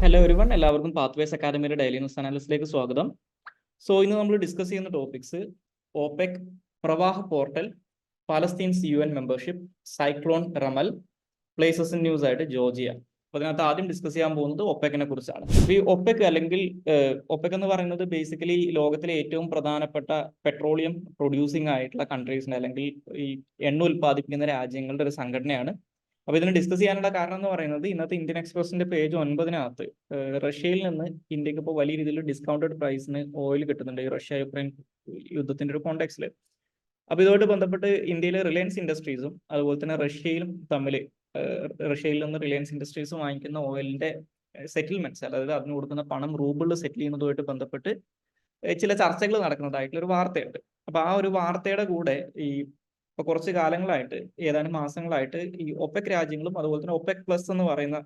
Hello everyone, എല്ലാവർക്കും Pathways അക്കാദമിയുടെ daily news അനാലിസിലേക്ക് സ്വാഗതം. ഇന്ന് നമ്മൾ ഡിസ്കസ് ചെയ്യുന്ന topics OPEC, Pravaah portal, Palestine's UN membership, cyclone Remal, places in news ആയിട്ട് ജോർജിയ. അപ്പോൾ അതിനകത്ത് ആദ്യം ഡിസ്കസ് ചെയ്യാൻ പോകുന്നത് ഒപെക്കിനെ കുറിച്ചാണ്. ഈ ഒപെക് അല്ലെങ്കിൽ ഒപെക് എന്ന് പറയുന്നത് ബേസിക്കലി ലോകത്തിലെ ഏറ്റവും പ്രധാനപ്പെട്ട പെട്രോളിയം പ്രൊഡ്യൂസിംഗ് ആയിട്ടുള്ള കൺട്രീസിന്റെ അല്ലെങ്കിൽ ഈ എണ്ണ ഉൽപ്പാദിപ്പിക്കുന്ന രാജ്യങ്ങളുടെ ഒരു സംഘടനയാണ്. അപ്പോൾ ഇതിന് ഡിസ്കസ് ചെയ്യാനുള്ള കാരണം എന്ന് പറയുന്നത് ഇന്നത്തെ ഇന്ത്യൻ എക്സ്പ്രസിന്റെ പേജ് 9 റഷ്യയിൽ നിന്ന് ഇന്ത്യക്ക് ഇപ്പോൾ വലിയ രീതിയിൽ ഡിസ്കൗണ്ടഡ് പ്രൈസിന് ഓയിൽ കിട്ടുന്നുണ്ട് ഈ റഷ്യ യുക്രൈൻ യുദ്ധത്തിന്റെ ഒരു കോണ്ടെക്സ്റ്റിൽ. അപ്പോൾ ഇതുമായിട്ട് ബന്ധപ്പെട്ട് ഇന്ത്യയിലെ റിലയൻസ് ഇൻഡസ്ട്രീസും അതുപോലെ തന്നെ റഷ്യയിലും തമ്മിൽ റഷ്യയിൽ നിന്ന് റിലയൻസ് ഇൻഡസ്ട്രീസും വാങ്ങിക്കുന്ന ഓയിലിന്റെ സെറ്റിൽമെന്റ്സ്, അതായത് അതിന് കൊടുക്കുന്ന പണം റൂബിളിൽ സെറ്റിൽ ചെയ്യുന്നതുമായിട്ട് ബന്ധപ്പെട്ട് ചില ചർച്ചകൾ നടക്കുന്നതായിട്ടുള്ള ഒരു വാർത്തയുണ്ട്. അപ്പൊ ആ ഒരു വാർത്തയുടെ കൂടെ ഇപ്പൊ കുറച്ച് കാലങ്ങളായിട്ട്, ഏതാനും മാസങ്ങളായിട്ട് ഈ ഒപെക് രാജ്യങ്ങളും അതുപോലെ തന്നെ ഒപെക് പ്ലസ് എന്ന് പറയുന്ന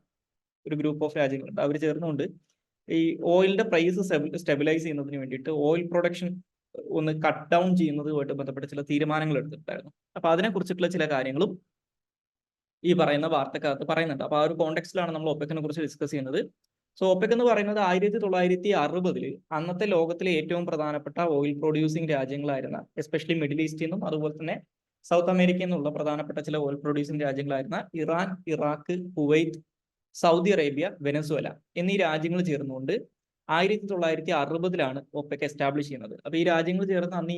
ഒരു ഗ്രൂപ്പ് ഓഫ് രാജ്യങ്ങളുണ്ട്. അവർ ചേർന്നുകൊണ്ട് ഈ ഓയിലിന്റെ പ്രൈസ് സ്റ്റെബിലൈസ് ചെയ്യുന്നതിന് വേണ്ടിയിട്ട് ഓയിൽ പ്രൊഡക്ഷൻ ഒന്ന് കട്ട് ഡൗൺ ചെയ്യുന്നതുമായിട്ട് ബന്ധപ്പെട്ട് ചില തീരുമാനങ്ങൾ എടുത്തിട്ടുണ്ടായിരുന്നു. അപ്പൊ അതിനെ കുറിച്ചിട്ടുള്ള ചില കാര്യങ്ങളും ഈ പറയുന്ന വാർത്തക്കകത്ത് പറയുന്നുണ്ട്. അപ്പൊ ആ ഒരു കോണ്ടെക്സ്റ്റിലാണ് നമ്മൾ ഒപെക്കിനെ കുറിച്ച് ഡിസ്കസ് ചെയ്യുന്നത്. ഒപെക് എന്ന് പറയുന്നത് 1960 അന്നത്തെ ലോകത്തിലെ ഏറ്റവും പ്രധാനപ്പെട്ട ഓയിൽ പ്രൊഡ്യൂസിംഗ് രാജ്യങ്ങളായിരുന്ന, എസ്പെഷ്യലി മിഡിൽ ഈസ്റ്റിൽ നിന്നും അതുപോലെ തന്നെ സൗത്ത് അമേരിക്കയിൽ നിന്നുള്ള പ്രധാനപ്പെട്ട ചില ഓയിൽ പ്രൊഡ്യൂസിംഗ് രാജ്യങ്ങളായിരുന്ന Iran, Iraq, Kuwait, Saudi Arabia, Venezuela എന്നീ രാജ്യങ്ങൾ ചേർന്നുകൊണ്ട് 1960 ഒപെക് എസ്റ്റാബ്ലിഷ് ചെയ്യുന്നത്. അപ്പൊ ഈ രാജ്യങ്ങൾ ചേർന്ന് അന്ന്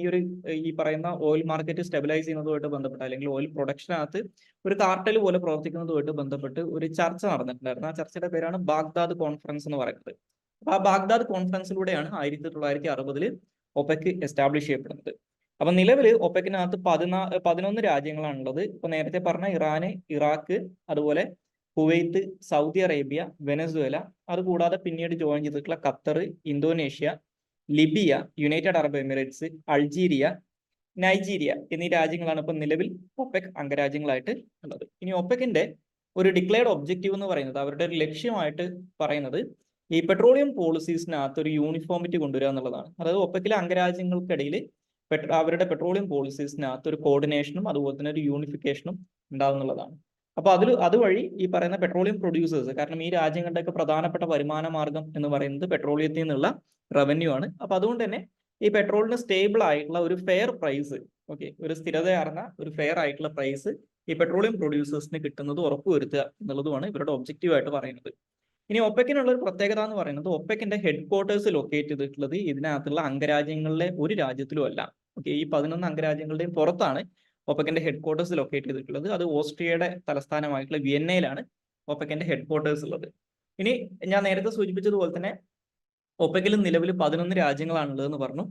ഈ പറയുന്ന ഓയിൽ മാർക്കറ്റ് സ്റ്റെബിലൈസ് ചെയ്യുന്നതുമായിട്ട് ബന്ധപ്പെട്ട് അല്ലെങ്കിൽ ഓയിൽ പ്രൊഡക്ഷനകത്ത് ഒരു കാർട്ടൽ പോലെ പ്രവർത്തിക്കുന്നതുമായിട്ട് ബന്ധപ്പെട്ട് ഒരു ചർച്ച നടന്നിട്ടുണ്ടായിരുന്നു. ആ ചർച്ചയുടെ പേരാണ് ബാഗ്ദാദ് കോൺഫറൻസ് എന്ന് പറയുന്നത്. അപ്പൊ ആ ബാഗ്ദാദ് കോൺഫറൻസിലൂടെയാണ് 1960 ഒപെക് എസ്റ്റാബ്ലിഷ് ചെയ്യപ്പെടുന്നത്. അപ്പൊ നിലവിൽ ഒപെക്കിനകത്ത് 11 രാജ്യങ്ങളാണുള്ളത്. ഇപ്പൊ നേരത്തെ പറഞ്ഞ ഇറാന്, ഇറാഖ്, അതുപോലെ കുവൈത്ത്, സൗദി അറേബ്യ, വെനസ്വേല, അതുകൂടാതെ പിന്നീട് ജോയിൻ ചെയ്തിട്ടുള്ള Qatar, Indonesia, Libya, United Arab Emirates, Algeria, Nigeria എന്നീ രാജ്യങ്ങളാണ് ഇപ്പൊ നിലവിൽ ഒപെക് അംഗരാജ്യങ്ങളായിട്ട് ഉള്ളത്. ഇനി ഒപെക്കിന്റെ ഒരു ഡിക്ലെയർഡ് ഒബ്ജക്റ്റീവ് എന്ന് പറയുന്നത്, അവരുടെ ഒരു ലക്ഷ്യമായിട്ട് പറയുന്നത് ഈ പെട്രോളിയം പോളിസീസിനകത്ത് ഒരു യൂണിഫോമിറ്റി കൊണ്ടുവരിക എന്നുള്ളതാണ്. അതായത് ഒപെക്കിലെ അംഗരാജ്യങ്ങൾക്കിടയിൽ അവരുടെ പെട്രോളിയം പോളിസീസിനകത്ത് ഒരു കോർഡിനേഷനും അതുപോലെ തന്നെ ഒരു യൂണിഫിക്കേഷനും ഉണ്ടാകുന്നുള്ളതാണ്. അപ്പൊ അതുവഴി ഈ പറയുന്ന പെട്രോളിയം പ്രൊഡ്യൂസേഴ്സ്, കാരണം ഈ രാജ്യങ്ങളുടെയൊക്കെ പ്രധാനപ്പെട്ട വരുമാന മാർഗം എന്ന് പറയുന്നത് പെട്രോളിയത്തിൽ നിന്നുള്ള റവന്യൂ ആണ്. അപ്പൊ അതുകൊണ്ട് തന്നെ ഈ പെട്രോളിന് സ്റ്റേബിൾ ആയിട്ടുള്ള ഒരു ഫെയർ പ്രൈസ്, ഒരു സ്ഥിരതയാർന്ന ഒരു ഫെയർ ആയിട്ടുള്ള പ്രൈസ് ഈ പെട്രോളിയം പ്രൊഡ്യൂസേഴ്സിന് കിട്ടുന്നത് ഉറപ്പുവരുത്തുക എന്നുള്ളതുമാണ് ഇവരുടെ ഒബ്ജക്റ്റീവ് ആയിട്ട് പറയുന്നത്. ഇനി ഒപെക്കിനുള്ള ഒരു പ്രത്യേകത എന്ന് പറയുന്നത്, ഒപെക്കിന്റെ ഹെഡ് ക്വാർട്ടേഴ്സ് ലൊക്കേറ്റ് ചെയ്തിട്ടുള്ളത് ഇതിനകത്തുള്ള അംഗരാജ്യങ്ങളിലെ ഒരു രാജ്യത്തിലും അല്ല. ഈ 11 അംഗരാജ്യങ്ങളുടെയും പുറത്താണ് ഒപെക്കിന്റെ ഹെഡ് ക്വാർട്ടേഴ്സ് ലൊക്കേറ്റ് ചെയ്തിട്ടുള്ളത്. അത് ഓസ്ട്രിയയുടെ തലസ്ഥാനമായിട്ടുള്ള വിയന്നയിലാണ് ഒപെക്കിന്റെ ഹെഡ് ക്വാർട്ടേഴ്സ് ഉള്ളത്. ഇനി ഞാൻ നേരത്തെ സൂചിപ്പിച്ചതുപോലെ തന്നെ ഒപെക്കിൽ നിലവിൽ 11 രാജ്യങ്ങളാണുള്ളത് എന്ന് പറഞ്ഞു.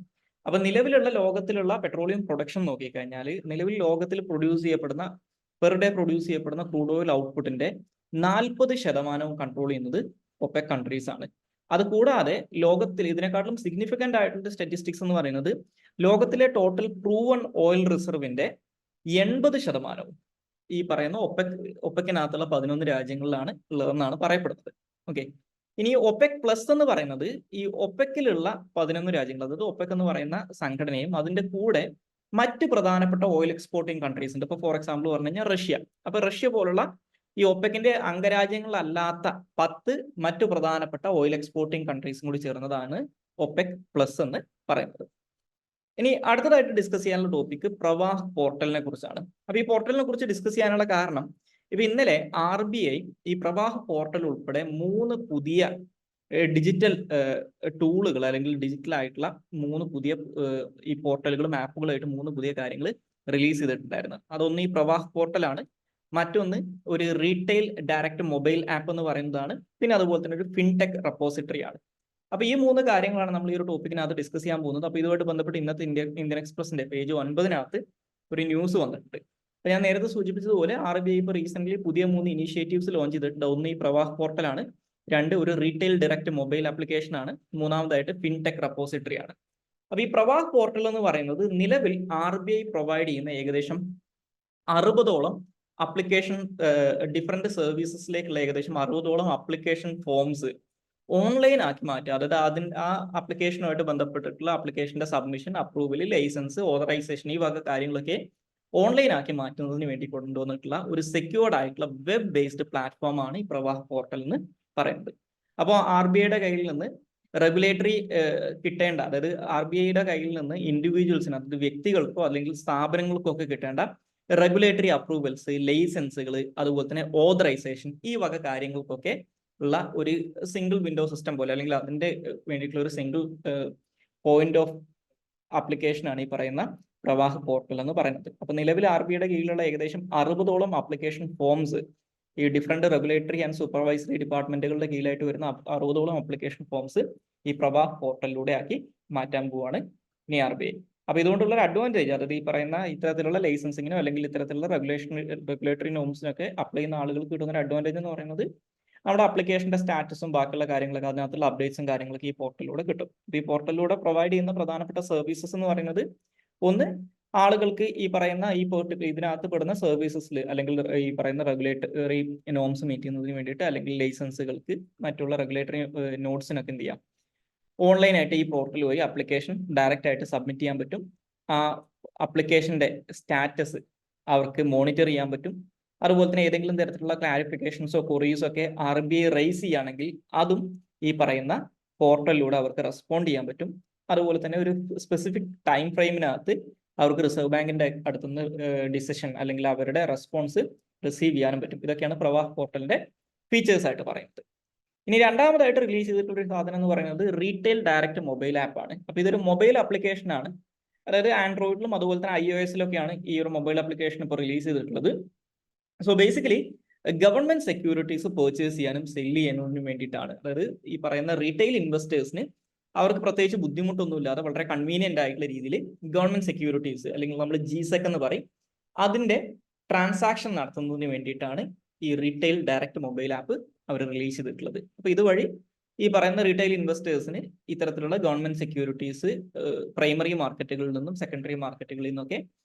അപ്പൊ നിലവിലുള്ള ലോകത്തിലുള്ള പെട്രോളിയം പ്രൊഡക്ഷൻ നോക്കിക്കഴിഞ്ഞാൽ, നിലവിൽ ലോകത്തിൽ പെർ ഡേ പ്രൊഡ്യൂസ് ചെയ്യപ്പെടുന്ന ക്രൂഡ് ഓയിൽ ഔട്ട്പുട്ടിന്റെ 40% കൺട്രോൾ ചെയ്യുന്നത് ഒപെക് കൺട്രീസ് ആണ്. അത് കൂടാതെ ലോകത്തിൽ ഇതിനെക്കാട്ടിലും സിഗ്നിഫിക്കന്റ് ആയിട്ടുള്ള സ്റ്റാറ്റിസ്റ്റിക്സ് എന്ന് പറയുന്നത്, ലോകത്തിലെ ടോട്ടൽ പ്രൂവൺ ഓയിൽ റിസർവിന്റെ 80% ഈ പറയുന്ന ഒപെക്കിനകത്തുള്ള 11 രാജ്യങ്ങളിലാണ് ഉള്ളതെന്നാണ് പറയപ്പെടുന്നത്. ഇനി ഒപെക് പ്ലസ് എന്ന് പറയുന്നത് ഈ ഒപെക്കിലുള്ള 11 രാജ്യങ്ങൾ, അതായത് ഒപെക് എന്ന് പറയുന്ന സംഘടനയും അതിന്റെ കൂടെ മറ്റ് പ്രധാനപ്പെട്ട ഓയിൽ എക്സ്പോർട്ടിംഗ് കൺട്രീസ് ഉണ്ട്. ഇപ്പൊ ഫോർ എക്സാമ്പിൾ പറഞ്ഞു കഴിഞ്ഞാൽ റഷ്യ. അപ്പൊ റഷ്യ പോലുള്ള ഈ ഒപെക്കിന്റെ അംഗരാജ്യങ്ങളല്ലാത്ത 10 മറ്റു പ്രധാനപ്പെട്ട ഓയിൽ എക്സ്പോർട്ടിംഗ് കൺട്രീസും കൂടി ചേർന്നതാണ് ഒപെക് പ്ലസ് എന്ന് പറയുന്നത്. ഇനി അടുത്തതായിട്ട് ഡിസ്കസ് ചെയ്യാനുള്ള ടോപ്പിക് പ്രവാഹ് പോർട്ടലിനെ കുറിച്ചാണ്. അപ്പൊ ഈ പോർട്ടലിനെ കുറിച്ച് ഡിസ്കസ് ചെയ്യാനുള്ള കാരണം, ഇപ്പൊ ഇന്നലെ RBI ഈ പ്രവാഹ് പോർട്ടൽ ഉൾപ്പെടെ 3 പുതിയ ഡിജിറ്റൽ ടൂളുകൾ അല്ലെങ്കിൽ ഡിജിറ്റൽ ആയിട്ടുള്ള 3 പുതിയ ഈ പോർട്ടലുകളും ആപ്പുകളായിട്ട് 3 പുതിയ കാര്യങ്ങൾ റിലീസ് ചെയ്തിട്ടുണ്ടായിരുന്നു. അതൊന്ന് ഈ പ്രവാഹ് പോർട്ടലാണ്, മറ്റൊന്ന് ഒരു റീറ്റെയിൽ ഡയറക്റ്റ് മൊബൈൽ ആപ്പ് എന്ന് പറയുന്നതാണ്, പിന്നെ അതുപോലെ തന്നെ ഒരു ഫിൻടെക് റെപ്പോസിറ്ററി ആണ്. അപ്പൊ ഈ 3 കാര്യങ്ങളാണ് നമ്മൾ ഈ ഒരു ടോപ്പിക്കിനകത്ത് ഡിസ്കസ് ചെയ്യാൻ പോകുന്നത്. അപ്പൊ ഇതുമായിട്ട് ബന്ധപ്പെട്ട് ഇന്നത്തെ ഇന്ത്യൻ എക്സ്പ്രസിന്റെ പേജ് 9 ഒരു ന്യൂസ് വന്നിട്ടുണ്ട്. അപ്പൊ ഞാൻ നേരത്തെ സൂചിപ്പിച്ചതുപോലെ RBI ഇപ്പോൾ റീസെന്റ് പുതിയ 3 ഇനീഷ്യേറ്റീവ്സ് ലോഞ്ച് ചെയ്തിട്ടുണ്ട്. ഒന്ന് ഈ പ്രവാഹ് പോർട്ടലാണ്, 2 ഒരു റീറ്റെയിൽ ഡയറക്റ്റ് മൊബൈൽ ആപ്ലിക്കേഷൻ ആണ്, 3ാമതായിട്ട് ഫിൻടെക് റെപ്പോസിറ്ററി ആണ്. അപ്പൊ ഈ പ്രവാഹ് പോർട്ടൽ എന്ന് പറയുന്നത് നിലവിൽ RBI പ്രൊവൈഡ് ചെയ്യുന്ന ഏകദേശം 60ഓളം അപ്ലിക്കേഷൻ ഡിഫറെന്റ് സർവീസസിലേക്കുള്ള ഏകദേശം 60ഓളം അപ്ലിക്കേഷൻ ഫോംസ് ഓൺലൈൻ ആക്കി മാറ്റുക. അതായത് ആ ആപ്ലിക്കേഷനുമായിട്ട് ബന്ധപ്പെട്ടിട്ടുള്ള ആപ്ലിക്കേഷന്റെ സബ്മിഷൻ, അപ്രൂവൽ, ലൈസൻസ്, ഓതറൈസേഷൻ ഈ വക കാര്യങ്ങളൊക്കെ ഓൺലൈൻ ആക്കി മാറ്റുന്നതിന് വേണ്ടി കൊണ്ടുവന്നിട്ടുള്ള ഒരു സെക്യൂർഡ് ആയിട്ടുള്ള വെബ് ബേസ്ഡ് പ്ലാറ്റ്ഫോം ആണ് ഈ പ്രവാഹ് പോർട്ടൽ എന്ന് പറയുന്നത്. അപ്പോൾ RBIയുടെ കയ്യിൽ നിന്ന് റെഗുലേറ്ററി കിട്ടേണ്ട, അതായത് RBIയുടെ കയ്യിൽ നിന്ന് ഇൻഡിവിജ്വൽസിന്, അതായത് വ്യക്തികൾക്കോ അല്ലെങ്കിൽ സ്ഥാപനങ്ങൾക്കോ ഒക്കെ കിട്ടേണ്ട റെഗുലേറ്ററി അപ്രൂവൽസ്, ലൈസൻസുകൾ, അതുപോലെ തന്നെ ഓതറൈസേഷൻ, ഈ വക കാര്യങ്ങൾക്കൊക്കെ ഉള്ള ഒരു സിംഗിൾ വിൻഡോ സിസ്റ്റം പോലെ, അല്ലെങ്കിൽ അതിന്റെ വേണ്ടിയിട്ടുള്ള ഒരു സിംഗിൾ പോയിന്റ് ഓഫ് ആപ്ലിക്കേഷൻ ആണ് ഈ പറയുന്ന പ്രവാഹ പോർട്ടൽ എന്ന് പറയുന്നത്. അപ്പൊ നിലവിൽ RBIയുടെ കീഴിലുള്ള ഏകദേശം 60ഓളം ആപ്ലിക്കേഷൻ ഫോംസ്, ഈ ഡിഫറെന്റ് റെഗുലേറ്ററി ആൻഡ് സൂപ്പർവൈസറി ഡിപ്പാർട്ട്മെന്റുകളുടെ കീഴിലായിട്ട് വരുന്ന 60ഓളം ആപ്ലിക്കേഷൻ ഫോംസ് ഈ പ്രവാഹ പോർട്ടലിലൂടെ ആക്കി മാറ്റാൻ പോവാണ് ഇനി RBI. അപ്പൊ ഇതുകൊണ്ടുള്ള ഒരു അഡ്വാൻറ്റേജ്, അതായത് ഈ പറയുന്ന ഇത്തരത്തിലുള്ള ലൈസൻസിങ്ങിനോ അല്ലെങ്കിൽ ഇത്തരത്തിലുള്ള റെഗുലേറ്ററി നോംസിനൊക്കെ അപ്ലൈ ചെയ്യുന്ന ആളുകൾക്ക് കിട്ടുന്ന ഒരു അഡ്വാൻറ്റേജ് എന്ന് പറയുന്നത് നമ്മുടെ ആപ്ലിക്കേഷന്റെ സ്റ്റാറ്റസും ബാക്കിയുള്ള കാര്യങ്ങളൊക്കെ, അതിനകത്തുള്ള അപ്ഡേറ്റ്സും കാര്യങ്ങളൊക്കെ ഈ പോർട്ടലിലൂടെ കിട്ടും. ഈ പോർട്ടലിലൂടെ പ്രൊവൈഡ് ചെയ്യുന്ന പ്രധാനപ്പെട്ട സർവീസസ് എന്ന് പറയുന്നത്, ഒന്ന്, ആളുകൾക്ക് ഈ പറയുന്ന ഇതിനകത്ത് പെടുന്ന സർവീസസിൽ അല്ലെങ്കിൽ ഈ പറയുന്ന റെഗുലേറ്ററി നോംസ് മീറ്റ് ചെയ്യുന്നതിന് വേണ്ടിയിട്ട് അല്ലെങ്കിൽ ലൈസൻസുകൾക്ക് മറ്റുള്ള റെഗുലേറ്ററി നോട്ട്സിനൊക്കെ എന്ത് ചെയ്യാം, ഓൺലൈനായിട്ട് ഈ പോർട്ടൽ വഴി ആപ്ലിക്കേഷൻ ഡയറക്റ്റ് ആയിട്ട് സബ്മിറ്റ് ചെയ്യാൻ പറ്റും. ആ ആപ്ലിക്കേഷന്റെ സ്റ്റാറ്റസ് അവർക്ക് മോണിറ്റർ ചെയ്യാൻ പറ്റും. അതുപോലെ തന്നെ ഏതെങ്കിലും തരത്തിലുള്ള ക്ലാരിഫിക്കേഷൻസോ ക്വറീസോ ഒക്കെ RBI റൈസ് ചെയ്യുകയാണെങ്കിൽ അതും ഈ പറയുന്ന പോർട്ടലിലൂടെ അവർക്ക് റെസ്പോണ്ട് ചെയ്യാൻ പറ്റും. അതുപോലെ തന്നെ ഒരു സ്പെസിഫിക് ടൈം ഫ്രെയിമിനകത്ത് അവർക്ക് റിസർവ് ബാങ്കിന്റെ അടുത്തുനിന്ന് ഡിസിഷൻ അല്ലെങ്കിൽ അവരുടെ റെസ്പോൺസ് റിസീവ് ചെയ്യാനും പറ്റും. ഇതൊക്കെയാണ് പ്രവാഹ പോർട്ടലിന്റെ ഫീച്ചേഴ്സ് ആയിട്ട് പറയുന്നത്. ഇനി രണ്ടാമതായിട്ട് റിലീസ് ചെയ്തിട്ടുള്ള ഒരു സാധനം എന്ന് പറയുന്നത് റീറ്റെയിൽ ഡയറക്റ്റ് മൊബൈൽ ആപ്പ് ആണ്. അപ്പൊ ഇതൊരു മൊബൈൽ ആപ്ലിക്കേഷൻ ആണ്. അതായത് ആൻഡ്രോയിഡിലും അതുപോലെ തന്നെ iOS-ലൊക്കെയാണ് ഈ ഒരു മൊബൈൽ ആപ്ലിക്കേഷൻ ഇപ്പോൾ റിലീസ് ചെയ്തിട്ടുള്ളത്. So basically government securities purchase ചെയ്യാനും സെല് ചെയ്യാനും വേണ്ടിയിട്ടാണ്. അതായത് ഈ പറയുന്ന റീറ്റെയിൽ ഇൻവെസ്റ്റേഴ്സിന് അവർക്ക് പ്രത്യേകിച്ച് ബുദ്ധിമുട്ടൊന്നും ഇല്ലാതെ വളരെ കൺവീനിയന്റ് ആയിട്ടുള്ള രീതിയിൽ ഗവൺമെന്റ് സെക്യൂരിറ്റീസ്, അല്ലെങ്കിൽ നമ്മൾ GSEC എന്ന് പറയും, അതിന്റെ ട്രാൻസാക്ഷൻ നടത്തുന്നതിന് വേണ്ടിയിട്ടാണ് ഈ റീറ്റെയിൽ ഡയറക്റ്റ് മൊബൈൽ ആപ്പ് അവർ റിലീസ് ചെയ്തിട്ടുള്ളത്. അപ്പൊ ഇതുവഴി ഈ പറയുന്ന റീറ്റെയിൽ ഇൻവെസ്റ്റേഴ്സിന് ഇത്തരത്തിലുള്ള ഗവൺമെന്റ് സെക്യൂരിറ്റീസ് പ്രൈമറി മാർക്കറ്റുകളിൽ നിന്നും സെക്കൻഡറി മാർക്കറ്റുകളിൽ നിന്നൊക്കെ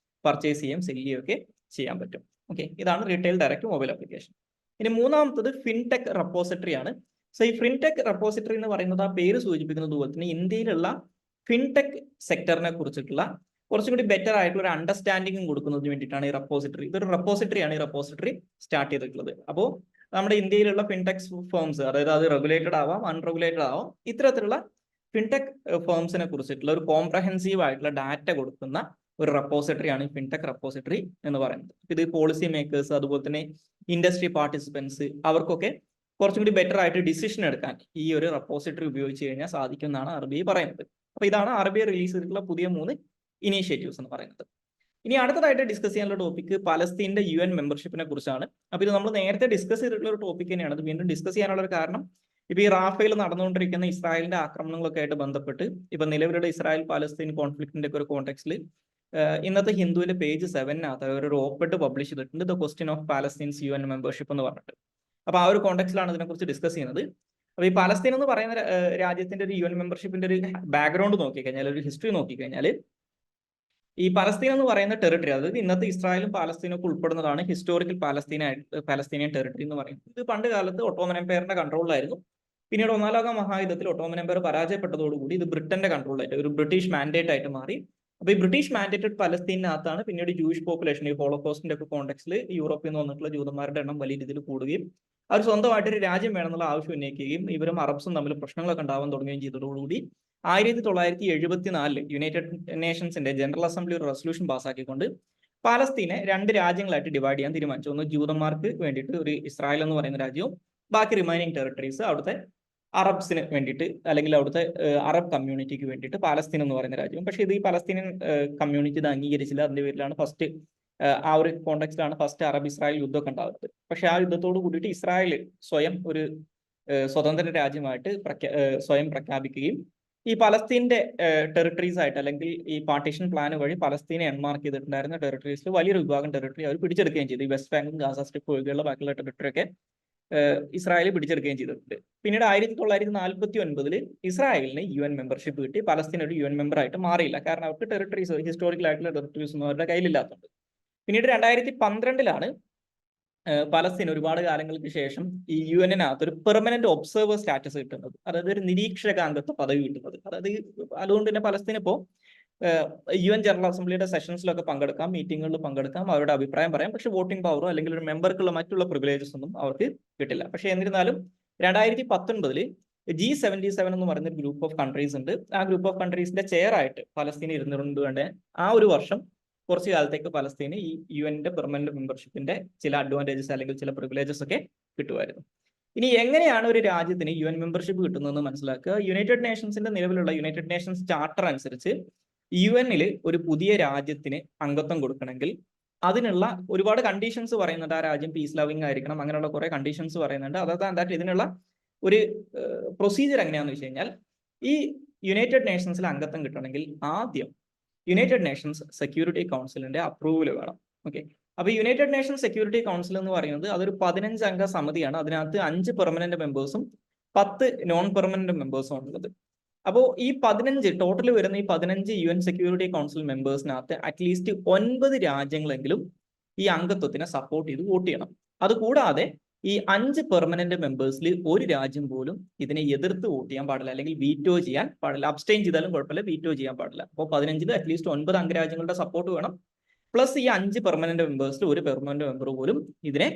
പർച്ചേസ് ചെയ്യാം, സെല് ചെയ്യുകയൊക്കെ ചെയ്യാൻ പറ്റും. ഓക്കെ, ഇതാണ് റീറ്റെയിൽ ഡയറക്റ്റ് മൊബൈൽ ആപ്ലിക്കേഷൻ. ഇനി മൂന്നാമത്തത് ഫിൻടെക് റെപ്പോസിറ്ററി ആണ്. സോ ഈ ഫിൻടെക് റെപ്പോസിറ്ററി എന്ന് പറയുന്നത് ആ പേര് സൂചിപ്പിക്കുന്നത് പോലെ തന്നെ ഇന്ത്യയിലുള്ള ഫിൻടെക് സെക്ടറിനെ കുറിച്ചിട്ടുള്ള കുറച്ചും കൂടി ബെറ്റർ ആയിട്ടുള്ള ഒരു അണ്ടർസ്റ്റാൻഡിംഗ് കൊടുക്കുന്നതിന് വേണ്ടിയിട്ടാണ് ഈ റെപ്പോസിറ്ററി. ഇതൊരു റെപ്പോസിറ്ററി ആണ് ഈ റെപ്പോസിറ്ററി സ്റ്റാർട്ട് ചെയ്തിട്ടുള്ളത്. അപ്പോൾ നമ്മുടെ ഇന്ത്യയിലുള്ള ഫിൻടെക് ഫേംസ്, അതായത് അത് റെഗുലേറ്റഡ് ആവാം, അൺറെഗുലേറ്റഡ് ആവാം, ഇത്തരത്തിലുള്ള ഫിൻടെക് ഫേംസിനെ കുറിച്ചിട്ടുള്ള ഒരു കോംപ്രഹെൻസീവ് ആയിട്ടുള്ള ഡാറ്റ കൊടുക്കുന്ന ഒരു റെപ്പോസിറ്ററി ആണ് ഈ ഫിൻടെക് റെപ്പോസിറ്ററി എന്ന് പറയുന്നത്. ഇത് പോളിസി മേക്കേഴ്സ്, അതുപോലെ തന്നെ ഇൻഡസ്ട്രി പാർട്ടിസിപ്പൻസ്, അവർക്കൊക്കെ കുറച്ചും കൂടി ബെറ്റർ ആയിട്ട് ഡിസിഷൻ എടുക്കാൻ ഈ ഒരു റെപ്പോസിറ്ററി ഉപയോഗിച്ച് കഴിഞ്ഞാൽ സാധിക്കും എന്നാണ് RBI പറയുന്നത്. അപ്പൊ ഇതാണ് RBI റിലീസ് ചെയ്തിട്ടുള്ള പുതിയ 3 ഇനീഷ്യേറ്റീവ്സ് എന്ന് പറയുന്നത്. ഇനി അടുത്തതായിട്ട് ഡിസ്കസ് ചെയ്യാനുള്ള ടോപ്പിക് പലസ്തീന്റെ UN മെമ്പർഷിപ്പിനെ കുറിച്ചാണ്. അപ്പൊ ഇത് നമ്മൾ നേരത്തെ ഡിസ്കസ് ചെയ്തിട്ടുള്ള ഒരു ടോപ്പിക് തന്നെയാണ്. അത് വീണ്ടും ഡിസ്കസ് ചെയ്യാനുള്ള ഒരു കാരണം, ഇപ്പൊ ഈ റാഫേൽ നടന്നുകൊണ്ടിരിക്കുന്ന ഇസ്രായേലിന്റെ ആക്രമണങ്ങളൊക്കെ ആയിട്ട് ബന്ധപ്പെട്ട് ഇപ്പൊ നിലവിലുള്ള ഇസ്രായേൽ പാലസ്തീൻ കോൺഫ്ലിക്റ്റിന്റെ ഒക്കെ ഒരു കോണ്ടെക്സ്റ്റിൽ ഇന്നത്തെ ഹിന്ദുവിന്റെ പേജ് 7-നകത്ത് ഒരു ഓപ്പഡ് പബ്ലിഷ് ചെയ്തിട്ടുണ്ട്, the question of Palestine's UN membership എന്ന് പറഞ്ഞിട്ട്. അപ്പൊ ആ ഒരു കോണ്ടെക്സ്റ്റിലാണ് ഇതിനെക്കുറിച്ച് ഡിസ്കസ് ചെയ്യുന്നത്. അപ്പൊ ഈ പാലസ്തീൻ എന്ന് പറയുന്ന രാജ്യത്തിന്റെ ഒരു UN മെമ്പർഷിപ്പിന്റെ ഒരു ബാക്ക്ഗ്രൗണ്ട് നോക്കിക്കഴിഞ്ഞാൽ, ഒരു ഹിസ്റ്ററി നോക്കിക്കഴിഞ്ഞാൽ, ഈ പലസ്തീൻ എന്ന് പറയുന്ന ടെറിട്ടറി, അതായത് ഇന്നത്തെ ഇസ്രായേലും പാലസ്തീനും ഒക്കെ ഉൾപ്പെടുന്നതാണ് ഹിസ്റ്റോറിക്കൽ പാലസ്തീനിയൻ ടെറിട്ടറി എന്ന് പറയുന്നത്. ഇത് പണ്ട് കാലത്ത് ഒട്ടോമൻ എംപയറിന്റെ കൺട്രോളിലായിരുന്നു. പിന്നീട് 1-ാം ലോക മഹായുദ്ധത്തിൽ ഒട്ടോമൻ എംപയർ പരാജയപ്പെട്ടതോടുകൂടി ഇത് ബ്രിട്ടന്റെ കൺട്രോളിലായിട്ട് ഒരു ബ്രിട്ടീഷ് മാൻഡേറ്റ് ആയിട്ട് മാറി. അപ്പൊ ഈ ബ്രിട്ടീഷ് മാൻഡേറ്റഡ് പലസ്തീനകത്താണ് പിന്നീട് ജൂയിഷ് പോപ്പുലേഷൻ, ഈ ഹോളോകോസ്റ്റിന്റെ ഒക്കെ കോണ്ടെക്സ്റ്റിൽ യൂറോപ്പിൽ നിന്ന് വന്നിട്ടുള്ള ജൂതന്മാരുടെ എണ്ണം വലിയ രീതിയിൽ കൂടുകയും അവർ സ്വന്തമായിട്ടൊരു രാജ്യം വേണമെന്നുള്ള ആവശ്യം ഉന്നയിക്കുകയും ഇവരും അറബ്സും തമ്മിൽ പ്രശ്നങ്ങളൊക്കെ ഉണ്ടാവാൻ തുടങ്ങുകയും ചെയ്തതോടുകൂടി 1974 യുണൈറ്റഡ് നേഷൻസിന്റെ ജനറൽ അസംബ്ലി ഒരു റെസൊല്യൂഷൻ പാസ്സാക്കിക്കൊണ്ട് പാലസ്തീനെ 2 രാജ്യങ്ങളായിട്ട് ഡിവൈഡ് ചെയ്യാൻ തീരുമാനിച്ചു. ഒന്ന് ജൂതന്മാർക്ക് വേണ്ടിയിട്ട് ഒരു ഇസ്രായേൽ എന്ന് പറയുന്ന രാജ്യവും, ബാക്കി റിമൈനിങ് ടെറിട്ടറീസ് അവിടുത്തെ അറബ്സിന് വേണ്ടിയിട്ട് അല്ലെങ്കിൽ അവിടുത്തെ അറബ് കമ്മ്യൂണിറ്റിക്ക് വേണ്ടിയിട്ട് പാലസ്തീൻ എന്ന് പറയുന്ന രാജ്യവും. പക്ഷേ ഇത് ഈ പലസ്തീനിയൻ കമ്മ്യൂണിറ്റി ഇത് അംഗീകരിച്ചില്ല. അതിന്റെ പേരിലാണ് ഫസ്റ്റ് ആ ഒരു കോണ്ടെക്സ്റ്റിലാണ് ഫസ്റ്റ് അറബ് ഇസ്രായേൽ യുദ്ധമൊക്കെ ഉണ്ടാകുന്നത്. പക്ഷെ ആ യുദ്ധത്തോട് കൂടിയിട്ട് ഇസ്രായേൽ സ്വയം ഒരു സ്വതന്ത്ര രാജ്യമായിട്ട് സ്വയം പ്രഖ്യാപിക്കുകയും ഈ പലസ്തീന്റെ ടെറിട്ടറീസ് ആയിട്ട് അല്ലെങ്കിൽ ഈ പാർട്ടീഷൻ പ്ലാൻ വഴി പലസ്തീനെ എൻമാർക്ക് ചെയ്തിട്ടുണ്ടായിരുന്ന ടെറിട്ടറീസിൽ വലിയൊരു വിഭാഗം ടെറിട്ടറി അവർ പിടിച്ചെടുക്കുകയും ചെയ്തു. ഈ വെസ്റ്റ് ബാങ്കും ഗാസ സ്ട്രിപ്പ് ഒഴികെയുള്ള ബാക്കിയുള്ള ടെറിട്ടറി ഒക്കെ ഇസ്രായേൽ പിടിച്ചെടുക്കുകയും ചെയ്തിട്ടുണ്ട്. പിന്നീട് 1949 ഇസ്രായേലിന് UN മെമ്പർഷിപ്പ് കിട്ടി. പലസ്തീൻ ഒരു UN മെമ്പർ ആയിട്ട് മാറിയില്ല, കാരണം അവർക്ക് ടെറിട്ടറീസ്, ഹിസ്റ്റോറിക്കൽ ആയിട്ടുള്ള ടെറിട്ടറീസ് ഒന്നും അവരുടെ കയ്യിലില്ലാത്തതുണ്ട്. പിന്നീട് 2012 പലസ്തീൻ ഒരുപാട് കാലങ്ങൾക്ക് ശേഷം ഈ UN-നകത്ത് ഒരു പെർമനന്റ് ഒബ്സർവർ സ്റ്റാറ്റസ് കിട്ടുന്നത്, അതായത് ഒരു നിരീക്ഷകാംഗത്വ പദവി കിട്ടുന്നത്. അതായത് അതുകൊണ്ട് തന്നെ പലസ്തീൻ ഇപ്പോൾ UN ജനറൽ അസംബ്ലിയുടെ സെഷൻസിലൊക്കെ പങ്കെടുക്കാം, മീറ്റിങ്ങുകളിൽ പങ്കെടുക്കാം, അവരുടെ അഭിപ്രായം പറയാം. പക്ഷെ വോട്ടിംഗ് പവറോ അല്ലെങ്കിൽ ഒരു മെമ്പർക്കുള്ള മറ്റുള്ള പ്രിവിലേജസ് ഒന്നും അവർക്ക് കിട്ടില്ല. പക്ഷെ എന്നിരുന്നാലും 2019 G77 എന്ന് പറയുന്ന ഒരു ഗ്രൂപ്പ് ഓഫ് കൺട്രീസ് ഉണ്ട്. ആ ഗ്രൂപ്പ് ഓഫ് കൺട്രീസിന്റെ ചെയർ ആയിട്ട് പലസ്തീൻ ഇരുന്നുകൊണ്ട് തന്നെ ആ ഒരു വർഷം കുറച്ച് കാലത്തേക്ക് പലസ്തീന് ഈ UN പെർമനന്റ് മെമ്പർഷിപ്പിന്റെ ചില അഡ്വാൻറ്റേജസ് അല്ലെങ്കിൽ ചില പ്രിവിലേജസ് ഒക്കെ കിട്ടുമായിരുന്നു. ഇനി എങ്ങനെയാണ് ഒരു രാജ്യത്തിന് UN മെമ്പർഷിപ്പ് കിട്ടുന്നതെന്ന് മനസ്സിലാക്കുക. യുണൈറ്റഡ് നേഷൻസിന്റെ നിലവിലുള്ള യുണൈറ്റഡ് നേഷൻസ് ചാർട്ടർ അനുസരിച്ച് UN ഒരു പുതിയ രാജ്യത്തിന് അംഗത്വം കൊടുക്കണമെങ്കിൽ അതിനുള്ള ഒരുപാട് കണ്ടീഷൻസ് പറയുന്നുണ്ട്. ആ രാജ്യം പീസ് ലവിങ് ആയിരിക്കണം, അങ്ങനെയുള്ള കുറെ കണ്ടീഷൻസ് പറയുന്നുണ്ട്. അതായത് ഇതിനുള്ള ഒരു പ്രൊസീജിയർ എങ്ങനെയാണെന്ന് വെച്ച് കഴിഞ്ഞാൽ, ഈ യുണൈറ്റഡ് നേഷൻസിൽ അംഗത്വം കിട്ടണമെങ്കിൽ ആദ്യം യുണൈറ്റഡ് നേഷൻസ് സെക്യൂരിറ്റി കൗൺസിലിന്റെ അപ്രൂവൽ വേണം. ഓക്കെ, അപ്പൊ യുണൈറ്റഡ് നേഷൻസ് സെക്യൂരിറ്റി കൗൺസിൽ എന്ന് പറയുന്നത് അതൊരു 15 അംഗ സമിതിയാണ്. അതിനകത്ത് 5 പെർമനന്റ് മെമ്പേഴ്സും 10 നോൺ പെർമനന്റ് മെമ്പേഴ്സും ഉള്ളത്. അപ്പോൾ ഈ 15 ടോട്ടൽ വരുന്ന ഈ 15 UN സെക്യൂരിറ്റി കൗൺസിൽ മെമ്പേഴ്സിനകത്ത് അറ്റ്ലീസ്റ്റ് 9 രാജ്യങ്ങളെങ്കിലും ഈ അംഗത്വത്തിനെ സപ്പോർട്ട് ചെയ്ത് വോട്ട് ചെയ്യണം. അതുകൂടാതെ ഈ 5 പെർമനന്റ് മെമ്പേഴ്സിൽ ഒരു രാജ്യം പോലും ഇതിനെ എതിർത്ത് വോട്ട് ചെയ്യാൻ പാടില്ല, അല്ലെങ്കിൽ വീറ്റോ ചെയ്യാൻ പാടില്ല. അബ്സ്റ്റെയിൻ ചെയ്താലും കുഴപ്പമില്ല, വീറ്റോ ചെയ്യാൻ പാടില്ല. അപ്പോൾ 15 അറ്റ്ലീസ്റ്റ് 9 അംഗരാജ്യങ്ങളുടെ സപ്പോർട്ട് വേണം. പ്ലസ് ഈ 5 പെർമനന്റ് മെമ്പേഴ്സിൽ ഒരു പെർമനന്റ് മെമ്പർ പോലും ഇതിനെ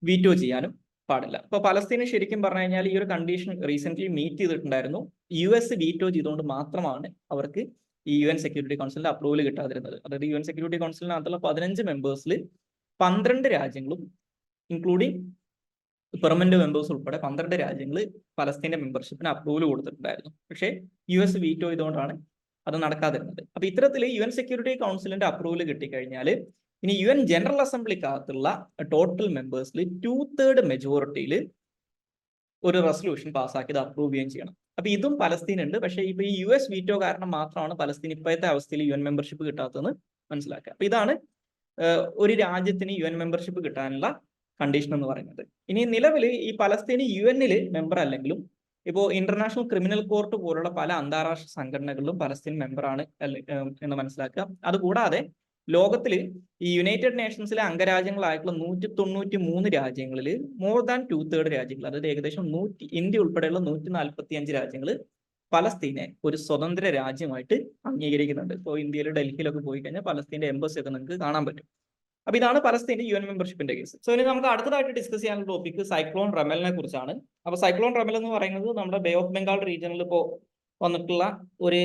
വീറ്റോ ചെയ്യാനും പാടില്ല. അപ്പൊ പലസ്തീന് ശരിക്കും പറഞ്ഞു കഴിഞ്ഞാൽ ഈ ഒരു കണ്ടീഷൻ റീസെന്റ് മീറ്റ് ചെയ്തിട്ടുണ്ടായിരുന്നു. US വീറ്റോ ചെയ്തുകൊണ്ട് മാത്രമാണ് അവർക്ക് ഈ UN സെക്യൂരിറ്റി കൗൺസിലിന്റെ അപ്രൂവൽ കിട്ടാതിരുന്നത്. അതായത് UN സെക്യൂരിറ്റി കൗൺസിലിനകത്തുള്ള 15 മെമ്പേഴ്സിൽ 12 രാജ്യങ്ങളും ഇൻക്ലൂഡിങ് പെർമനന്റ് മെമ്പേഴ്സ് ഉൾപ്പെടെ 12 രാജ്യങ്ങൾ പലസ്തീന്റെ മെമ്പർഷിപ്പിന് അപ്രൂവൽ കൊടുത്തിട്ടുണ്ടായിരുന്നു. പക്ഷേ US വീറ്റോ ചെയ്തുകൊണ്ടാണ് അത് നടക്കാതിരുന്നത്. അപ്പൊ ഇത്തരത്തിൽ UN സെക്യൂരിറ്റി കൗൺസിലിന്റെ അപ്രൂവൽ കിട്ടിക്കഴിഞ്ഞാൽ ഇനി UN ജനറൽ അസംബ്ലിക്കകത്തുള്ള ടോട്ടൽ മെമ്പേഴ്സിൽ 2/3 മെജോറിറ്റിയിൽ ഒരു റെസൊല്യൂഷൻ പാസ്സാക്കിയത് അപ്രൂവ് ചെയ്യുകയും ചെയ്യണം. അപ്പൊ ഇതും പലസ്തീൻ ഉണ്ട്. പക്ഷേ ഇപ്പൊ ഈ US വീറ്റോ കാരണം മാത്രമാണ് പലസ്തീൻ ഇപ്പോഴത്തെ അവസ്ഥയിൽ UN മെമ്പർഷിപ്പ് കിട്ടാത്തതെന്ന് മനസ്സിലാക്കുക. അപ്പൊ ഇതാണ് ഒരു രാജ്യത്തിന് UN മെമ്പർഷിപ്പ് കിട്ടാനുള്ള കണ്ടീഷൻ എന്ന് പറയുന്നത്. ഇനി നിലവിൽ ഈ പലസ്തീന് UN മെമ്പർ അല്ലെങ്കിലും ഇപ്പോൾ ഇന്റർനാഷണൽ ക്രിമിനൽ കോർട്ട് പോലുള്ള പല അന്താരാഷ്ട്ര സംഘടനകളിലും പലസ്തീൻ മെമ്പറാണ് എന്ന് മനസ്സിലാക്കുക. അതുകൂടാതെ ലോകത്തിൽ ഈ യുണൈറ്റഡ് നേഷൻസിലെ അംഗരാജ്യങ്ങളായിട്ടുള്ള 193 രാജ്യങ്ങളിൽ മോർ ദാൻ 2/3 രാജ്യങ്ങൾ, അതായത് ഏകദേശം ഇന്ത്യ ഉൾപ്പെടെയുള്ള 145 രാജ്യങ്ങൾ പലസ്തീനെ ഒരു സ്വതന്ത്ര രാജ്യമായിട്ട് അംഗീകരിക്കുന്നുണ്ട്. ഇപ്പോൾ ഇന്ത്യയിൽ ഡൽഹിയിലൊക്കെ പോയി കഴിഞ്ഞാൽ പലസ്തീന്റെ എംബസി ഒക്കെ നിങ്ങൾക്ക് കാണാൻ പറ്റും. അപ്പൊ ഇതാണ് പലസ്തീന്റെ UN മെമ്പർഷിപ്പിന്റെ കേസ്. സോ ഇനി നമുക്ക് അടുത്തതായിട്ട് ഡിസ്കസ് ചെയ്യാനുള്ള ടോപ്പിക് സൈക്ലോൺ റെമലിനെ കുറിച്ചാണ്. അപ്പൊ സൈക്ലോൺ റെമൽ എന്ന് പറയുന്നത് നമ്മുടെ ബേ ഓഫ് ബംഗാൾ റീജിയനിൽ ഇപ്പോൾ വന്നിട്ടുള്ള ഒരു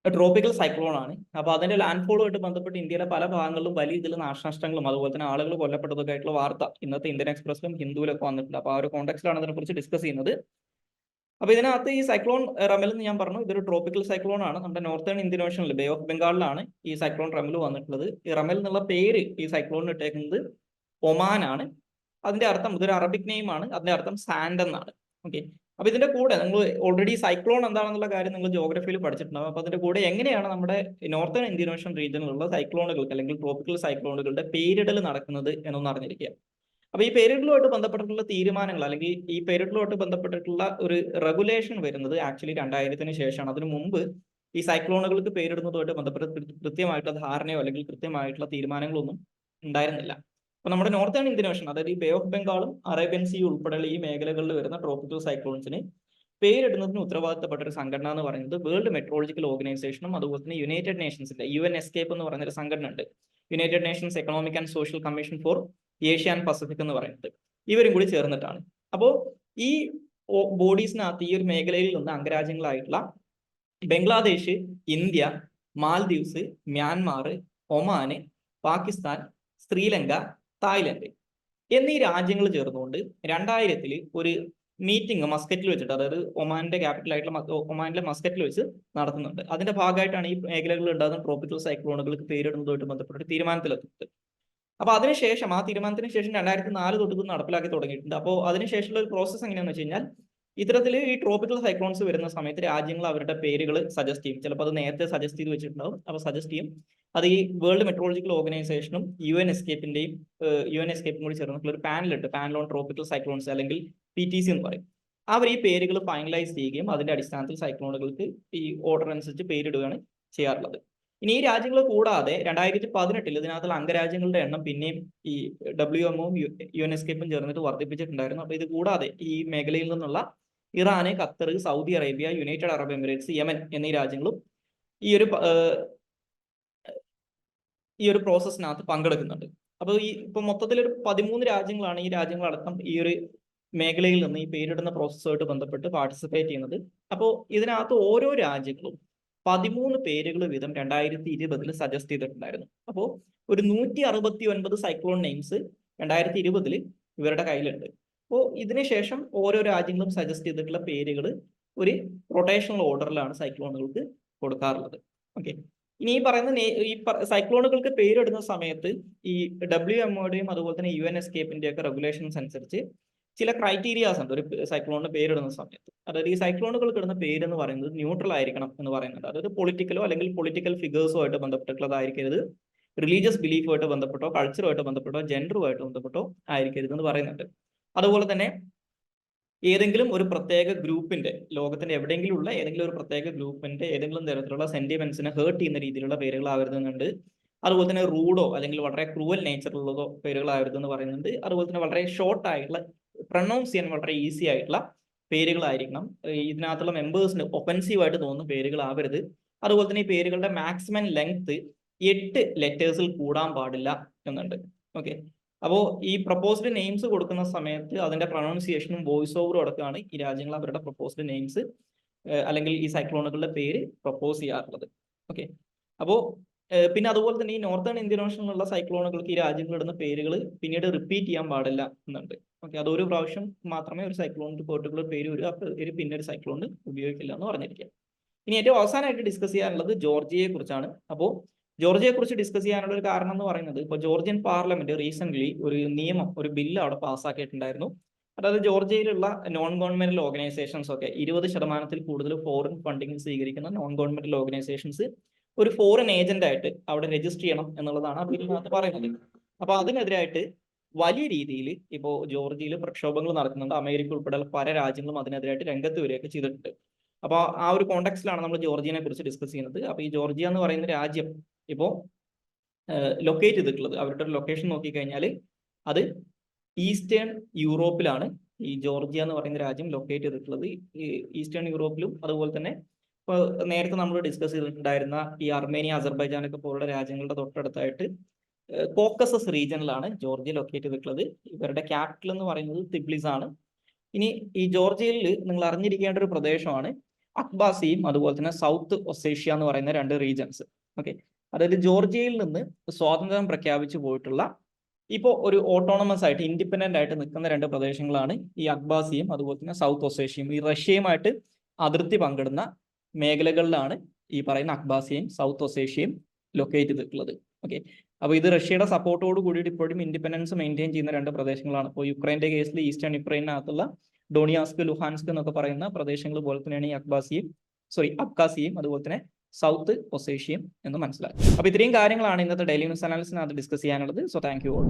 ട്രോപ്പിക്കൽ സൈക്ലോൺ ആണ്. അപ്പൊ അതിന്റെ ലാൻഡ് ഫോളുമായിട്ട് ബന്ധപ്പെട്ട് ഇന്ത്യയിലെ പല ഭാഗങ്ങളിലും വലിയ ഇതിൽ നാശനഷ്ടങ്ങളും അതുപോലെ തന്നെ ആളുകൾ കൊല്ലപ്പെട്ടതൊക്കെ ആയിട്ടുള്ള വാർത്ത ഇന്നത്തെ ഇന്ത്യൻ എക്സ്പ്രസിലും ഹിന്ദുവിലൊക്കെ വന്നിട്ടുണ്ട്. അപ്പൊ ആ ഒരു കോണ്ടെക്സ്റ്റിലാണ് ഇതിനെക്കുറിച്ച് ഡിസ്കസ് ചെയ്യുന്നത്. അപ്പൊ ഇതിനകത്ത് ഈ സൈക്ലോൺ റെമൽ എന്ന് ഞാൻ പറഞ്ഞു, ഇതൊരു ട്രോപ്പിക്കൽ സൈക്ലോൺ ആണ്. നമ്മുടെ നോർത്തേൺ ഇന്ത്യൻ ഓഷനിൽ ബേ ഓഫ് ബംഗാളിലാണ് ഈ സൈക്ലോൺ റെമൽ വന്നിട്ടുള്ളത്. ഈ റെമൽ എന്നുള്ള പേര് ഈ സൈക്ലോണിന് ഇട്ടേക്കുന്നത് ഒമാൻ ആണ്. അതിന്റെ അർത്ഥം ഇതൊരു അറബിക് നെയിം ആണ്. അതിന്റെ അർത്ഥം സാൻഡ് എന്നാണ്. ഓക്കെ, അപ്പൊ ഇതിന്റെ കൂടെ നിങ്ങൾ ഓൾറെഡി സൈക്ലോൺ എന്താണെന്നുള്ള കാര്യം നിങ്ങൾ ജോഗ്രഫിയിൽ പഠിച്ചിട്ടുണ്ടാവും. അപ്പൊ അതിന്റെ കൂടെ എങ്ങനെയാണ് നമ്മുടെ നോർത്തേൺ ഇന്ത്യൻ ഓഷൻ റീജിയനിലുള്ള സൈക്ലോണുകൾക്ക് അല്ലെങ്കിൽ ട്രോപ്പിക്കൽ സൈക്ലോണുകളുടെ പേരിടൽ നടക്കുന്നത് എന്നൊന്ന് അറിഞ്ഞിരിക്കുക. അപ്പൊ ഈ പേരിടലുമായിട്ട് ബന്ധപ്പെട്ടിട്ടുള്ള തീരുമാനങ്ങൾ അല്ലെങ്കിൽ ഈ പേരിടലുമായിട്ട് ബന്ധപ്പെട്ടിട്ടുള്ള ഒരു റെഗുലേഷൻ വരുന്നത് ആക്ച്വലി 2000-ന് ശേഷമാണ്. അതിനു മുമ്പ് ഈ സൈക്ലോണുകൾക്ക് പേരിടുന്നതുമായിട്ട് ബന്ധപ്പെട്ട് കൃത്യമായിട്ടുള്ള ധാരണയോ അല്ലെങ്കിൽ കൃത്യമായിട്ടുള്ള തീരുമാനങ്ങളൊന്നും ഉണ്ടായിരുന്നില്ല. അപ്പൊ നമ്മുടെ നോർത്തേൺ ഇന്ത്യൻ ഓഷൻ, അതായത് ഈ ബേ ഓഫ് ബംഗാളും അറേബ്യൻ സീ ഉൾപ്പെടെയുള്ള ഈ മേഖലകളിൽ വരുന്ന ട്രോപ്പിക്കൽ സൈക്ലോൺസിന് പേരിടുന്നതിന് ഉത്തരവാദിത്തപ്പെട്ട ഒരു സംഘടന എന്ന് പറയുന്നത് വേൾഡ് മെട്രോളജിക്കൽ ഓർഗനൈസേഷനും അതുപോലെ തന്നെ യുണൈറ്റഡ് നേഷൻസിന്റെ UN എസ്കേപ്പ് എന്ന് പറയുന്ന ഒരു സംഘടന ഉണ്ട്. United Nations economic and social commission for Asia and Pacific എന്ന് പറയുന്നത്. ഇവരും കൂടി ചേർന്നിട്ടാണ്. അപ്പോൾ ഈ ബോഡീസിനകത്ത് ഈ ഒരു മേഖലയിൽ നിന്ന് അംഗരാജ്യങ്ങളായിട്ടുള്ള ബംഗ്ലാദേശ്, ഇന്ത്യ, മാൽദീവ്സ്, മ്യാൻമാർ, ഒമാന്, പാകിസ്ഥാൻ, ശ്രീലങ്ക, തായ്ലൻഡ് എന്നീ രാജ്യങ്ങൾ ചേർന്നുകൊണ്ട് 2000-ൽ ഒരു മീറ്റിംഗ് മസ്കറ്റിൽ വെച്ചിട്ട്, അതായത് ഒമാന്റെ ക്യാപിറ്റൽ ആയിട്ടുള്ള ഒമാനിലെ മസ്കറ്റിൽ വെച്ച് നടത്തുന്നുണ്ട്. അതിന്റെ ഭാഗമായിട്ടാണ് ഈ മേഖലകളിൽ ഉണ്ടാകുന്ന ട്രോപ്പിക്കൽ സൈക്ലോണുകൾക്ക് പേരിടുന്നതുമായിട്ട് ബന്ധപ്പെട്ട് തീരുമാനത്തിലെത്തുന്നത്. അപ്പൊ അതിനുശേഷം ആ തീരുമാനത്തിന് ശേഷം 2004 തൊട്ട് നടപ്പിലാക്കി തുടങ്ങിയിട്ടുണ്ട്. അപ്പോൾ അതിനുശേഷമുള്ള ഒരു പ്രോസസ്സ് എങ്ങനെയാണെന്ന് വെച്ച് കഴിഞ്ഞാൽ, ഇത്തരത്തിൽ ഈ ട്രോപ്പിക്കൽ സൈക്ലോൺസ് വരുന്ന സമയത്ത് രാജ്യങ്ങൾ അവരുടെ പേരുകൾ സജസ്റ്റ് ചെയ്യും. ചിലപ്പോൾ അത് നേരത്തെ സജസ്റ്റ് ചെയ്ത് വെച്ചിട്ടുണ്ടാവും. അപ്പോൾ സജസ്റ്റ് ചെയ്യും. അത് ഈ വേൾഡ് മെട്രോളജിക്കൽ ഓർഗനൈസേഷനും UN എസ്കേപ്പും കൂടി ചേർന്നിട്ടുള്ള ഒരു പാനൽ ഓൺ ട്രോപ്പിക്കൽ സൈക്ലോൺസ് അല്ലെങ്കിൽ PTC എന്ന് പറയും. അവർ ഈ പേരുകൾ ഫൈനലൈസ് ചെയ്യുകയും അതിന്റെ അടിസ്ഥാനത്തിൽ സൈക്ലോണുകൾക്ക് ഈ ഓർഡർ അനുസരിച്ച് പേരിടുകയാണ് ചെയ്യാറുള്ളത്. ഇനി ഈ രാജ്യങ്ങൾ കൂടാതെ 2018-ൽ ഇതിനകത്തുള്ള അംഗരാജ്യങ്ങളുടെ എണ്ണം പിന്നെയും ഈ WMO UN എസ്കേപ്പും ചേർന്നിട്ട് വർദ്ധിപ്പിച്ചിട്ടുണ്ടായിരുന്നു. അപ്പൊ ഇത് കൂടാതെ ഈ മേഖലയിൽ നിന്നുള്ള Iran, Qatar, Saudi Arabia, United Arab Emirates, Yemen എന്നീ രാജ്യങ്ങളും ഈ ഒരു പ്രോസസ്സിനകത്ത് പങ്കെടുക്കുന്നുണ്ട്. അപ്പോൾ ഇപ്പൊ മൊത്തത്തിൽ ഒരു 13 രാജ്യങ്ങളാണ് ഈ രാജ്യങ്ങളടക്കം ഈ ഒരു മേഖലയിൽ നിന്ന് ഈ പേരിടുന്ന പ്രോസസ്സുമായിട്ട് ബന്ധപ്പെട്ട് പാർട്ടിസിപ്പേറ്റ് ചെയ്യുന്നത്. അപ്പോൾ ഇതിനകത്ത് ഓരോ രാജ്യങ്ങളും 13 പേരുകൾ വീതം 2020 സജസ്റ്റ് ചെയ്തിട്ടുണ്ടായിരുന്നു. അപ്പോൾ ഒരു 169 സൈക്ലോൺ നെയിംസ് 2020 ഇവരുടെ കയ്യിലുണ്ട്. അപ്പോൾ ഇതിനുശേഷം ഓരോ രാജ്യങ്ങളും സജസ്റ്റ് ചെയ്തിട്ടുള്ള പേരുകൾ ഒരു റൊട്ടേഷണൽ ഓർഡറിലാണ് സൈക്ലോണുകൾക്ക് കൊടുക്കാറുള്ളത്. ഓക്കെ, ഇനി ഈ പറയുന്ന സൈക്ലോണുകൾക്ക് പേരിടുന്ന സമയത്ത് ഈ WMOയുടെയും അതുപോലെ തന്നെ UNESCAPന്റെ ഒക്കെ റെഗുലേഷൻസ് അനുസരിച്ച് ചില ക്രൈറ്റീരിയാസ് ഉണ്ട് ഒരു സൈക്ലോണിന് പേരിടുന്ന സമയത്ത്. അതായത് ഈ സൈക്ലോണുകൾക്ക് ഇടുന്ന പേര് എന്ന് പറയുന്നത് ന്യൂട്രൽ ആയിരിക്കണം എന്ന് പറയുന്നുണ്ട്. അതായത് പൊളിറ്റിക്കലോ അല്ലെങ്കിൽ പൊളിറ്റിക്കൽ ഫിഗേഴ്സോ ആയിട്ട് ബന്ധപ്പെട്ടിട്ടുള്ളതായിരിക്കരുത്, റിലീജിയസ് ബിലീഫുമായിട്ട് ബന്ധപ്പെട്ടോ കൾച്ചറുമായിട്ട് ബന്ധപ്പെട്ടോ ജെൻഡറുമായിട്ട് ബന്ധപ്പെട്ടോ ആയിരിക്കരുത് എന്ന് പറയുന്നുണ്ട്. അതുപോലെ തന്നെ ഏതെങ്കിലും ഒരു പ്രത്യേക ഗ്രൂപ്പിന്റെ, ലോകത്തിന്റെ എവിടെയെങ്കിലും ഉള്ള ഏതെങ്കിലും ഒരു പ്രത്യേക ഗ്രൂപ്പിന്റെ ഏതെങ്കിലും തരത്തിലുള്ള സെന്റിമെന്റ്സിനെ ഹേർട്ട് ചെയ്യുന്ന രീതിയിലുള്ള പേരുകളാവരുന്നുണ്ട്. അതുപോലെ തന്നെ റൂഡോ അല്ലെങ്കിൽ വളരെ ക്രൂവൽ നേച്ചറുള്ളതോ പേരുകളാവരുതെന്ന് പറയുന്നുണ്ട്. അതുപോലെ തന്നെ വളരെ ഷോർട്ട് ആയിട്ടുള്ള, പ്രൊനൗൺസ് ചെയ്യാൻ വളരെ ഈസി ആയിട്ടുള്ള പേരുകളായിരിക്കണം. ഇതിനകത്തുള്ള മെമ്പേഴ്സിന് ഒഫൻസീവ് ആയിട്ട് തോന്നുന്ന പേരുകളാവരുത്. അതുപോലെ തന്നെ ഈ പേരുകളുടെ മാക്സിമം ലെങ്ത് 8 ലെറ്റേഴ്സിൽ കൂടാൻ പാടില്ല എന്നുണ്ട്. ഓക്കെ, അപ്പോൾ ഈ പ്രപ്പോസ്ഡ് നെയിംസ് കൊടുക്കുന്ന സമയത്ത് അതിന്റെ പ്രൊനൗൺസിയേഷനും വോയിസ് ഓവറും അടക്കമാണ് ഈ രാജ്യങ്ങൾ അവരുടെ പ്രപ്പോസ്ഡ് നെയിംസ് അല്ലെങ്കിൽ ഈ സൈക്ലോണുകളുടെ പേര് പ്രപ്പോസ് ചെയ്യാറുള്ളത്. ഓക്കെ, അപ്പോൾ പിന്നെ അതുപോലെ തന്നെ ഈ നോർത്തേൺ ഇന്ത്യൻ ഓഷനിലുള്ള സൈക്ലോണുകൾക്ക് ഈ രാജ്യങ്ങൾ ഇടുന്ന പേരുകൾ പിന്നീട് റിപ്പീറ്റ് ചെയ്യാൻ പാടില്ല എന്നുണ്ട്. ഓക്കെ, അതൊരു പ്രാവശ്യം മാത്രമേ ഒരു സൈക്ലോണിന് പെർട്ടിക്കുലർ പേര് വരും, അപ്പോൾ പിന്നെ ഒരു സൈക്ലോണിന് ഉപയോഗിക്കില്ല എന്ന് പറഞ്ഞിരിക്കുക. ഇനി ഏറ്റവും അവസാനമായിട്ട് ഡിസ്കസ് ചെയ്യാനുള്ളത് ജോർജിയയെ കുറിച്ചാണ്. അപ്പോൾ ജോർജിയയെ കുറിച്ച് ഡിസ്കസ് ചെയ്യാനുള്ള ഒരു കാരണം എന്ന് പറയുന്നത്, ഇപ്പോൾ ജോർജിയൻ പാർലമെന്റ് റീസെന്റ് ഒരു നിയമം, ഒരു ബില്ല് അവിടെ പാസ്സാക്കിയിട്ടുണ്ടായിരുന്നു. അതായത് ജോർജിയയിലുള്ള നോൺ ഗവൺമെന്റൽ ഓർഗനൈസേഷൻസ് ഒക്കെ 20% കൂടുതൽ ഫോറിൻ ഫണ്ടിങ് സ്വീകരിക്കുന്ന നോൺ ഗവൺമെന്റൽ ഓർഗനൈസേഷൻസ് ഒരു ഫോറിൻ ഏജന്റ് ആയിട്ട് അവിടെ രജിസ്റ്റർ ചെയ്യണം എന്നുള്ളതാണ് ആ ബില്ലിനകത്ത് പറയുന്നത്. അപ്പൊ അതിനെതിരായിട്ട് വലിയ രീതിയിൽ ഇപ്പോൾ ജോർജിയയിൽ പ്രക്ഷോഭങ്ങൾ നടക്കുന്നുണ്ട്. അമേരിക്ക ഉൾപ്പെടെ പല രാജ്യങ്ങളും അതിനെതിരായിട്ട് രംഗത്ത് വരികയൊക്കെ ചെയ്തിട്ടുണ്ട്. അപ്പോൾ ആ ഒരു കോണ്ടെക്സ്റ്റിലാണ് നമ്മൾ ജോർജിയനെ കുറിച്ച് ഡിസ്കസ് ചെയ്യുന്നത്. അപ്പോൾ ഈ ജോർജിയ എന്ന് പറയുന്ന രാജ്യം ഇപ്പോൾ ലൊക്കേറ്റ് ചെയ്തിട്ടുള്ളത്, അവരുടെ ഒരു ലൊക്കേഷൻ നോക്കിക്കഴിഞ്ഞാൽ അത് ഈസ്റ്റേൺ യൂറോപ്പിലാണ് ഈ ജോർജിയ എന്ന് പറയുന്ന രാജ്യം ലൊക്കേറ്റ് ചെയ്തിട്ടുള്ളത്. ഈ ഈസ്റ്റേൺ യൂറോപ്പിലും അതുപോലെ തന്നെ ഇപ്പോൾ നേരത്തെ നമ്മൾ ഡിസ്കസ് ചെയ്തിട്ടുണ്ടായിരുന്ന ഈ അർമേനിയ, അസർബൈജാനൊക്കെ പോലുള്ള രാജ്യങ്ങളുടെ തൊട്ടടുത്തായിട്ട് കോക്കസസ് റീജിയനിലാണ് ജോർജിയ ലൊക്കേറ്റ് ചെയ്തിട്ടുള്ളത്. ഇവരുടെ ക്യാപിറ്റൽ എന്ന് പറയുന്നത് തിബ്ലിസ് ആണ്. ഇനി ഈ ജോർജിയയിൽ നിങ്ങൾ അറിഞ്ഞിരിക്കേണ്ട ഒരു പ്രദേശമാണ് അക്ബാസിയും അതുപോലെ തന്നെ സൗത്ത് ഒസേഷ്യ എന്ന് പറയുന്ന 2 റീജിയൻസ്. ഓക്കെ, അതായത് ജോർജിയയിൽ നിന്ന് സ്വാതന്ത്ര്യം പ്രഖ്യാപിച്ചു പോയിട്ടുള്ള ഇപ്പോൾ ഒരു ഓട്ടോണമസ് ആയിട്ട് ഇൻഡിപെൻഡന്റ് ആയിട്ട് നിൽക്കുന്ന 2 പ്രദേശങ്ങളാണ് ഈ അക്ബാസിയും അതുപോലെ തന്നെ സൗത്ത് ഒസേഷ്യയും. ഈ റഷ്യയുമായിട്ട് അതിർത്തി പങ്കിടുന്ന മേഖലകളിലാണ് ഈ പറയുന്ന അക്ബാസിയും സൗത്ത് ഒസേഷ്യയും ലൊക്കേറ്റ് ചെയ്തിട്ടുള്ളത്. ഓക്കെ, അപ്പോൾ ഇത് റഷ്യയുടെ സപ്പോർട്ടോട് കൂടിയിട്ട് ഇപ്പോഴും ഇൻഡിപെൻഡൻസ് മെയിൻറ്റെയിൻ ചെയ്യുന്ന 2 പ്രദേശങ്ങളാണ്. ഇപ്പോൾ യുക്രൈൻ്റെ കേസിൽ ഈസ്റ്റേൺ യുക്രൈനകത്തുള്ള ഡോണിയാസ്ക്, ലുഹാൻസ്ക് എന്നൊക്കെ പറയുന്ന പ്രദേശങ്ങൾ പോലെ തന്നെയാണ് ഈ അബ്ഖാസിയയും അതുപോലെ തന്നെ സൗത്ത് ഒസേഷ്യയും എന്ന് മനസ്സിലാക്കി. അപ്പോൾ ഇത്രയും കാര്യങ്ങളാണ് ഇന്നത്തെ ഡെയിലി ന്യൂസ് അനാലിസിനകത്ത് ഡിസ്കസ് ചെയ്യാനുള്ളത്. So thank you all.